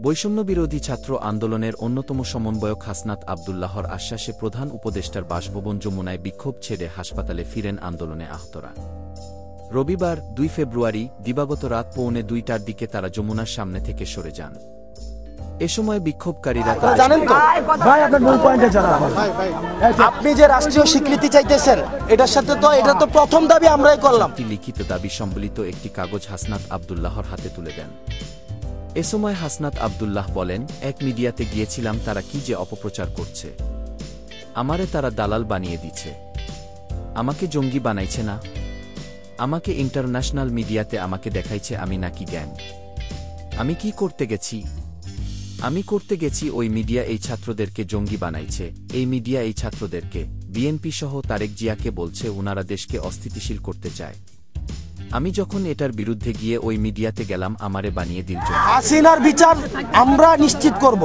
বৈষম্যবিরোধী ছাত্র আন্দোলনের অন্যতম সমন্বয়ক হাসনাত আবদুল্লাহর আশ্বাসে প্রধান উপদেষ্টার বাসভবন যমুনায় বিক্ষোভ ছেড়ে হাসপাতালে ফিরেন আন্দোলনে আহতরা। রবিবার ২ ফেব্রুয়ারি দিবাগত রাত ১:৩০টার দিকে তারা যমুনার সামনে থেকে সরে যান। এ সময় বিক্ষোভকারীরা জানেন তো ভাই, আপনার মূল পয়েন্টে জানান। আপনি যে রাষ্ট্রীয় স্বীকৃতি চাইতেছেন, এটা তো প্রথম দাবি আমরাই করলাম। লিখিত দাবি সম্বলিত একটি কাগজ হাসনাত আবদুল্লাহর হাতে তুলে দেন। এ সময় হাসনাত আবদুল্লাহ বলেন, এক মিডিয়াতে গিয়েছিলাম, তারা কি যে অপপ্রচার করছে, আমারে তারা দালাল বানিয়ে দিচ্ছে, আমাকে জঙ্গি বানাইছে না, আমাকে ইন্টারন্যাশনাল মিডিয়াতে আমাকে দেখাইছে আমি নাকি গ্যাং। আমি কি করতে গেছি? আমি করতে গেছি ওই মিডিয়া এই ছাত্রদেরকে জঙ্গি বানাইছে, এই মিডিয়া এই ছাত্রদেরকে, বিএনপি সহ তারেক জিয়াকে বলছে ওনারা দেশকে অস্থিতিশীল করতে চায়। আমি যখন এটার বিরুদ্ধে গিয়ে ওই মিডিয়াতে গেলাম, আমারে বানিয়ে দিল জঙ্গি। হাসিনার বিচার আমরা নিশ্চিত করব।